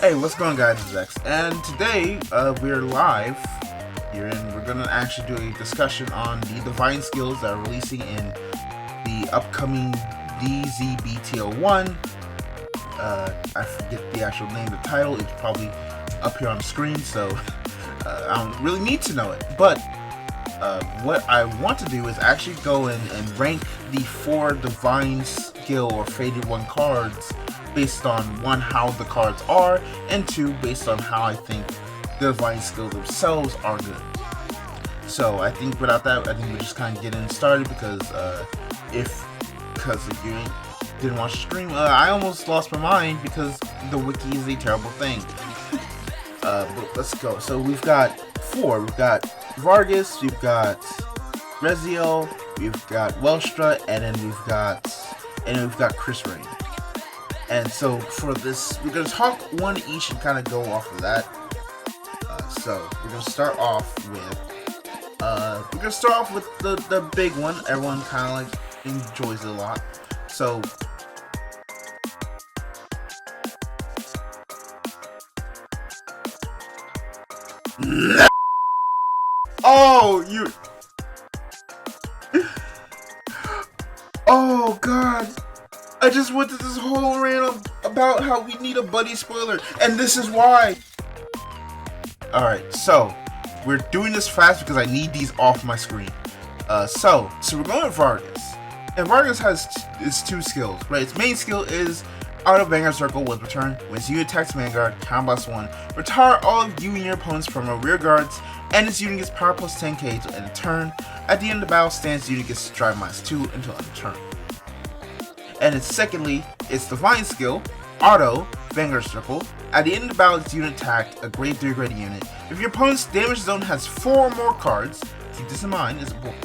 Hey, what's going on, guys? This is X, and today we're live here, and we're gonna actually do a discussion on the divine skills that are releasing in the upcoming DZBTO1. I forget the actual name of the title. It's probably up here on the screen, so I don't really need to know it. But what I want to do is actually go in and rank the 4 divine skill or faded 1 cards based on 1, how the cards are, and 2, based on how I think the divine skills themselves are good. So I think without that, I think we're just kind of getting started because if you didn't watch the stream, I almost lost my mind because the wiki is a terrible thing. But let's go. So we've got 4. We've got Vargas, we've got Rezael, we've got Weltra, and then we've got Krysrain. And so for this, we're gonna talk 1 each and kind of go off of that. So we're gonna start off with the big one. Everyone kind of like enjoys it a lot. So oh god, I just went to this whole rant about how we need a buddy spoiler, and this is why. Alright, so we're doing this fast because I need these off my screen. So we're going with Vargas. And Vargas has his 2 skills, right? Its main skill is out of Vanguard Circle with return. When its unit attacks Vanguard, combat 1, retire all of you and your opponents from rear guards, and its unit gets power plus 10k to end a turn. At the end of the battle, stance unit gets drive -2 until end of turn. And its secondly, its divine skill, auto, Vanguard Circle. At the end of the battle, its unit attacked a grade 3 grade unit. If your opponent's damage zone has 4 or more cards, keep this in mind,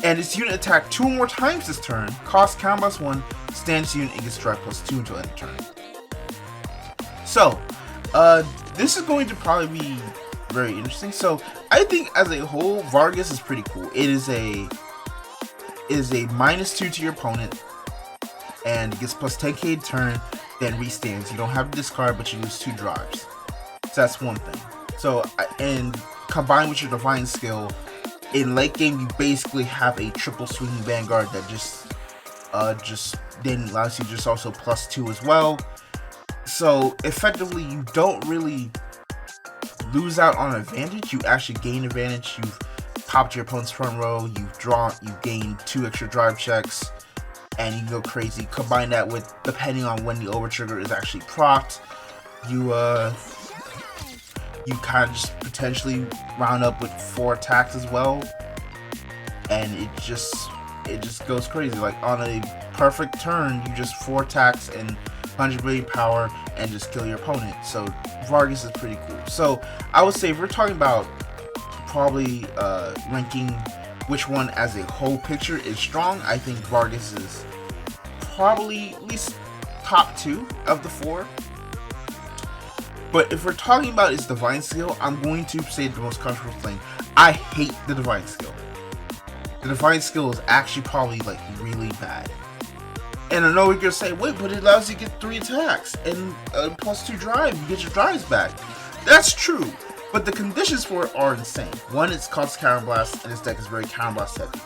and its unit attacked 2 or more times this turn, cost combat 1, stance unit, and gets drive +2 until end of turn. So, this is going to probably be very interesting. So, I think as a whole, Vargas is pretty cool. It is a -2 to your opponent, and it gets plus 10k turn, then restands. You don't have to discard, but you lose 2 drives. So that's one thing. So, and combined with your divine skill, in late game you basically have a triple swinging Vanguard that just then allows you just also plus 2 as well. So effectively you don't really lose out on advantage, you actually gain advantage. You've popped your opponent's front row, you gain 2 extra drive checks, and you go crazy. Combine that with, depending on when the over trigger is actually procced, you kind of just potentially round up with 4 attacks as well, and it just goes crazy. Like on a perfect turn, you just 4 attacks and 100 billion power and just kill your opponent. So Vargas is pretty cool. So I would say if we're talking about probably ranking which one as a whole picture is strong, I think Vargas is probably at least top 2 of the 4. But if we're talking about its divine skill, I'm going to say the most controversial thing. I hate the divine skill. The divine skill is actually probably like really bad. And I know you're gonna say, wait, but it allows you to get 3 attacks and plus 2 drive. You get your drives back. That's true, but the conditions for it are insane. 1, it's costs counter blast, and its deck is very counter blast heavy.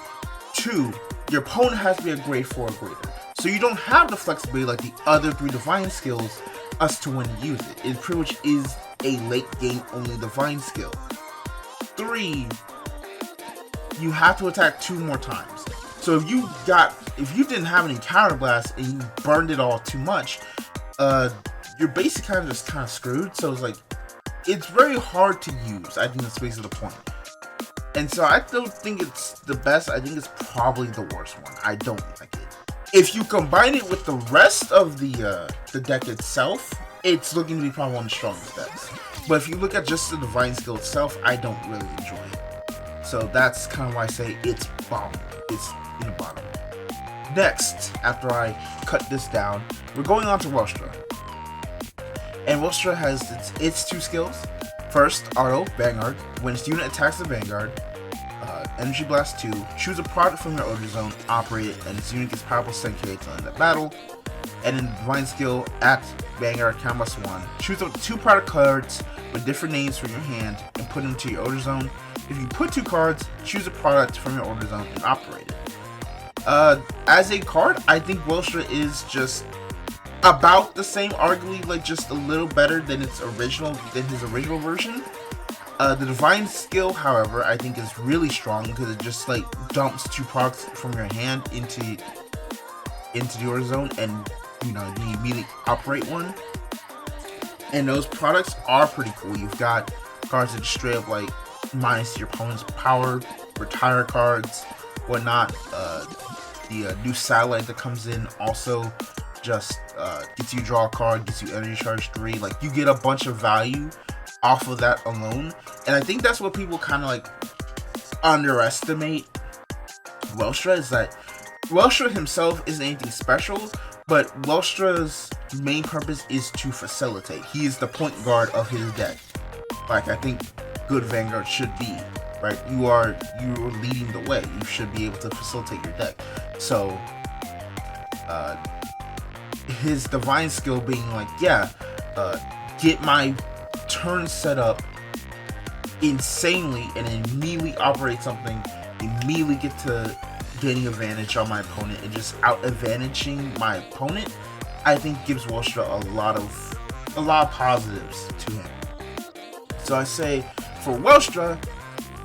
2, your opponent has to be a grade 4 or greater, so you don't have the flexibility like the other 3 divine skills us to when to use it. It pretty much is a late game only divine skill. 3, you have to attack 2 more times. So if you didn't have any counter blast and you burned it all too much, you're basically kind of screwed. So it's like, it's very hard to use. I think that's basically the point. And so I don't think it's the best. I think it's probably the worst one. I don't like it. If you combine it with the rest of the deck itself, it's looking to be probably one of the strongest decks. But if you look at just the divine skill itself, I don't really enjoy it. So that's kind of why I say it's bottom. It's in the bottom. Next, after I cut this down, we're going on to Weltra. And Weltra has its 2 skills. First, auto, Vanguard. When its unit attacks the Vanguard, Energy Blast 2, choose a product from your order zone, operate it, and its unit gets power plus 10k to end that battle. And in Divine Skill, at Vanguard Count Plus 1. Choose up to 2 product cards with different names from your hand and put them to your order zone. If you put 2 cards, choose a product from your order zone and operate it. As a card, I think Weltra is just about the same, arguably like just a little better than his original version. The Divine skill, however, I think is really strong because it just like dumps 2 products from your hand into the order zone, and you immediately operate one. And those products are pretty cool. You've got cards that straight up like minus your opponent's power, retire cards, whatnot. The new satellite that comes in also just gets you draw a card, gets you energy charge 3. Like, you get a bunch of value off of that alone, and I think that's what people kind of like underestimate Weltra, is that Weltra himself isn't anything special, but Weltra's main purpose is to facilitate. He is the point guard of his deck, like I think good Vanguard should be, right? You are leading the way. You should be able to facilitate your deck. So his Divine skill being like, get my turn set up insanely and immediately operate something, immediately get to gaining advantage on my opponent and just out advantaging my opponent, I think gives Weltra a lot of positives to him. So I say for Weltra,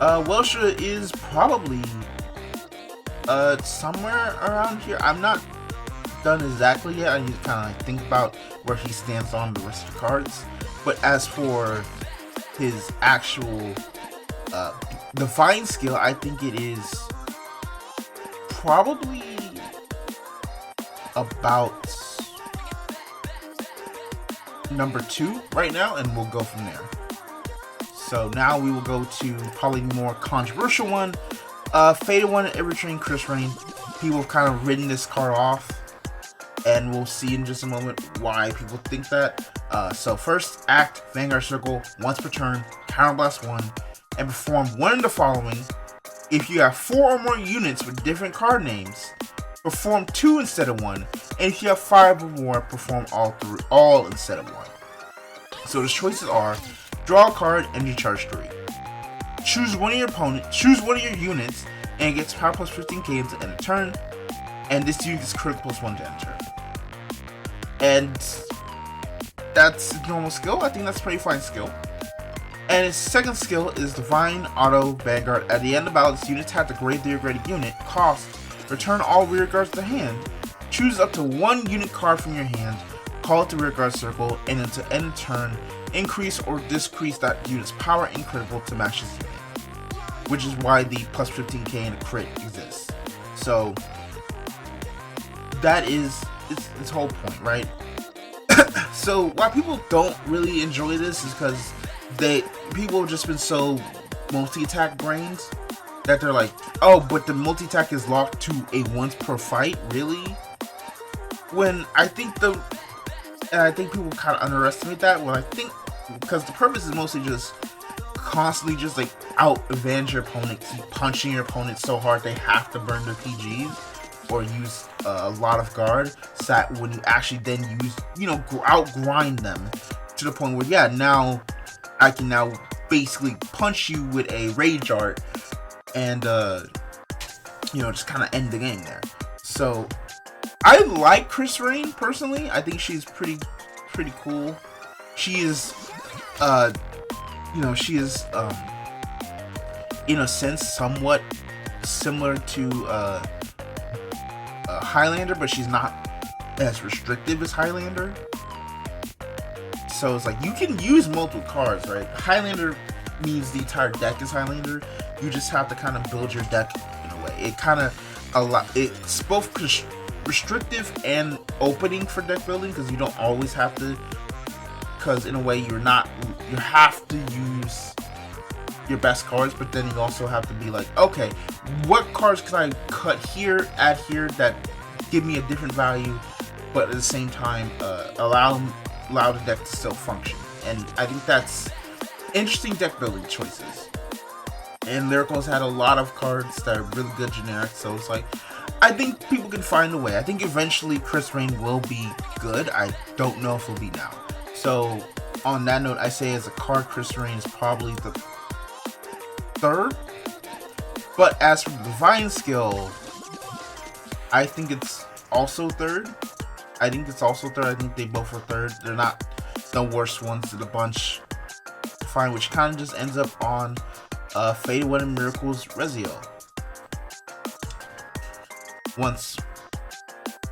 Weltra is probably somewhere around here. I'm not done exactly yet. I need to kind of like think about where he stands on the rest of the cards. But as for his actual Divine skill, I think it is probably about number 2 right now, and we'll go from there. So now we will go to probably more controversial one. Faded one at every train, Krysrain. People have kind of written this card off, and we'll see in just a moment why people think that. So first act, Vanguard Circle, once per turn, counterblast 1, and perform one of the following. If you have 4 or more units with different card names, perform 2 instead of 1, and if you have 5 or more, perform all instead of 1. So the choices are: draw a card, energy charge 3. Choose one of your units, and it gets power plus 15k at the end of turn, and this unit is critical plus 1 to enter. And that's his normal skill. I think that's a pretty fine skill. And his second skill is Divine Auto Vanguard. At the end of battle, this unit have the grade their graded unit. Cost: return all rear guards to hand. Choose up to 1 unit card from your hand, call it to rear guard circle, and at the end of turn, increase or decrease that unit's power and critical to match this unit. Which is why the plus 15k and a crit exists. So that is its whole point, right? So why people don't really enjoy this is because people have just been so multi-attack brains that they're like, oh, but the multi-attack is locked to a once per fight, really? When I think people kind of underestimate that. When I think, because the purpose is mostly just constantly just like out advantage your opponent, keep punching your opponent so hard they have to burn their PGs or use a lot of guard, so that when you actually then use, out grind them to the point where, now I can now basically punch you with a rage art and just kind of end the game there. So I like Krysrain personally. I think she's pretty cool. She is in a sense somewhat similar to Highlander, but she's not as restrictive as Highlander. So it's like you can use multiple cards, right? Highlander means the entire deck is Highlander. You just have to kind of build your deck in a way. It's both restrictive and opening for deck building, because you don't always have to. Because in a way you have to use your best cards, but then you also have to be like, okay, what cards can I cut here, add here that give me a different value, but at the same time allow the deck to still function. And I think that's interesting deck building choices. And Lyrical's had a lot of cards that are really good generic, so it's like, I think people can find a way. I think eventually Krysrain will be good. I don't know if he'll be now. So on that note, I say as a card, Krysrain is probably the third. But as for the Divine skill, I think it's also third. I think they both are third. They're not the worst ones in the bunch. Fine, which kind of just ends up on Faded Wedding Miracles Rezael. Once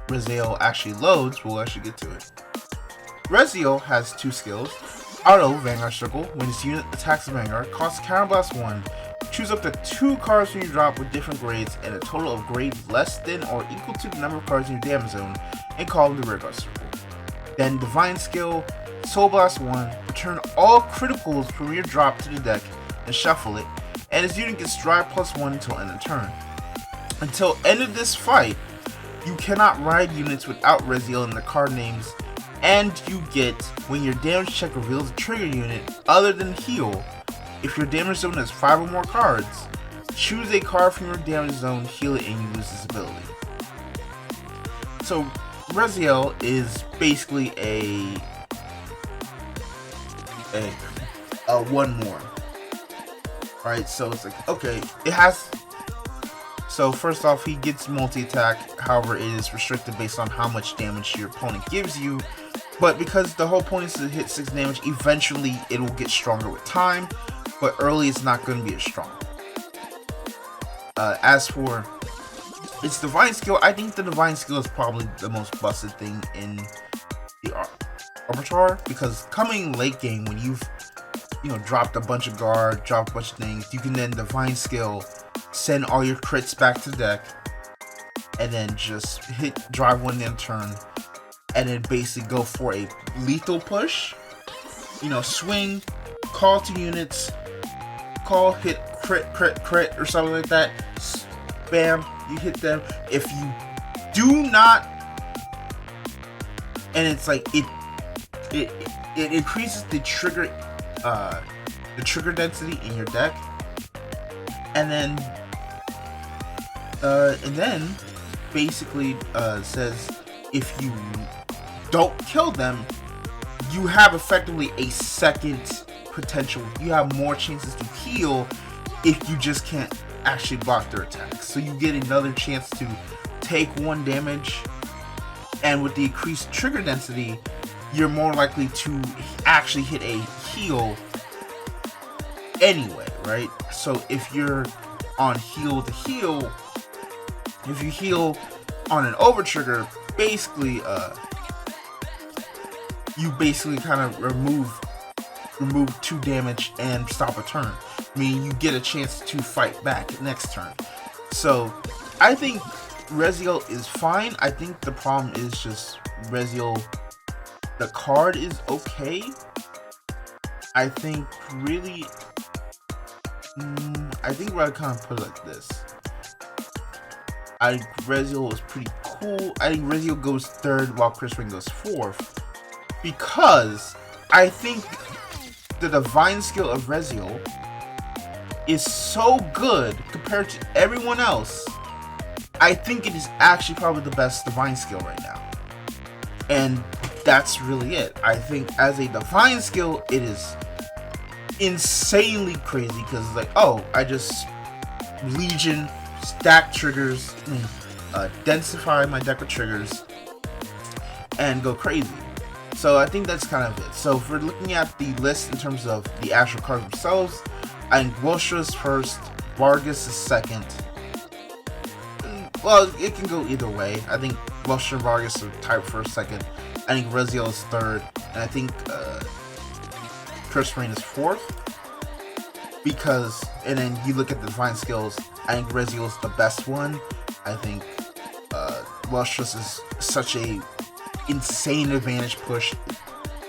Rezael actually loads, we'll actually get to it. Rezael has two skills. Auto Vanguard Circle. When his unit attacks the Vanguard, costs Counterblast 1. Choose up to 2 cards from your drop with different grades and a total of grades less than or equal to the number of cards in your damage zone and call them the Rear Guard Circle. Then Divine Skill, Soul Blast 1, return all criticals from your drop to the deck and shuffle it, and his unit gets drive +1 until end of turn. Until end of this fight, you cannot ride units without Rezael in the card names, and you get, when your damage check reveals a trigger unit other than heal, if your damage zone has 5 or more cards, choose a card from your damage zone, heal it, and you lose this ability. So Rezael is basically a one more. Right, so it's like, okay, it has. So first off, he gets multi-attack, however it is restricted based on how much damage your opponent gives you. But because the whole point is to hit 6 damage, eventually it will get stronger with time, but early it's not going to be as strong. As for its Divine Skill, I think the Divine Skill is probably the most busted thing in the repertoire, because coming late game when you've dropped a bunch of guard, dropped a bunch of things, you can then Divine Skill, send all your crits back to the deck, and then just hit drive 1 in turn, and then basically go for a lethal push. Swing, call 2 units, call, hit, crit, or something like that. Bam, you hit them. If you do not, and it's like it increases the trigger density in your deck, and then basically says if you don't kill them, you have effectively a second potential. You have more chances to heal if you just can't actually block their attacks. So you get another chance to take 1 damage, and with the increased trigger density, you're more likely to actually hit a heal anyway, right? So if you're on heal to heal, if you heal on an over trigger, basically you basically kind of remove 2 damage and stop a turn, meaning you get a chance to fight back next turn. So I think Rezael is fine. I think the problem is just Rezael, the card is okay. I think really, I think we're gonna kind of put it like this. I think Rezael is pretty cool. I think Rezael goes 3rd while Krysrain goes 4th, because I think the Divine Skill of Rezael is so good compared to everyone else. I think it is actually probably the best Divine Skill right now. And that's really it. I think as a Divine Skill, it is insanely crazy, because it's like, oh, I just Legion, stack triggers, densify my deck with triggers, and go crazy. So I think that's kind of it. So if we're looking at the list in terms of the actual cards themselves, I think Weltra is first, Vargas is second. Well, it can go either way. I think Weltra and Vargas are tied first, second. I think Rezael is third, and I think Krysrain is 4th. Because, and then you look at the Divine Skills, I think Rezael is the best one. I think Weltra is such a insane advantage push.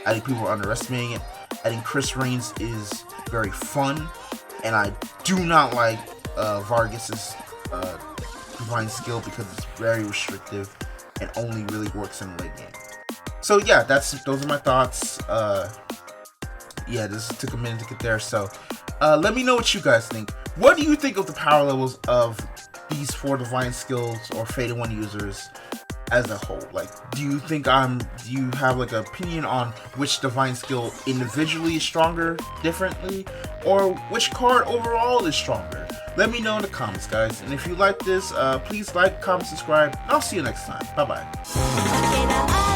I think people are underestimating it. I think Krysrain's is very fun, and I do not like Vargas's Divine Skill, because it's very restrictive and only really works in the late game. So yeah, those are my thoughts. Yeah, this took a minute to get there, so let me know what you guys think. What do you think of the power levels of these 4 divine skills or Fated One users as a whole. Like, do you have like an opinion on which divine skill individually is stronger differently, or which card overall is stronger? Let me know in the comments, guys. And if you like this, please like, comment, subscribe, and I'll see you next time. Bye bye.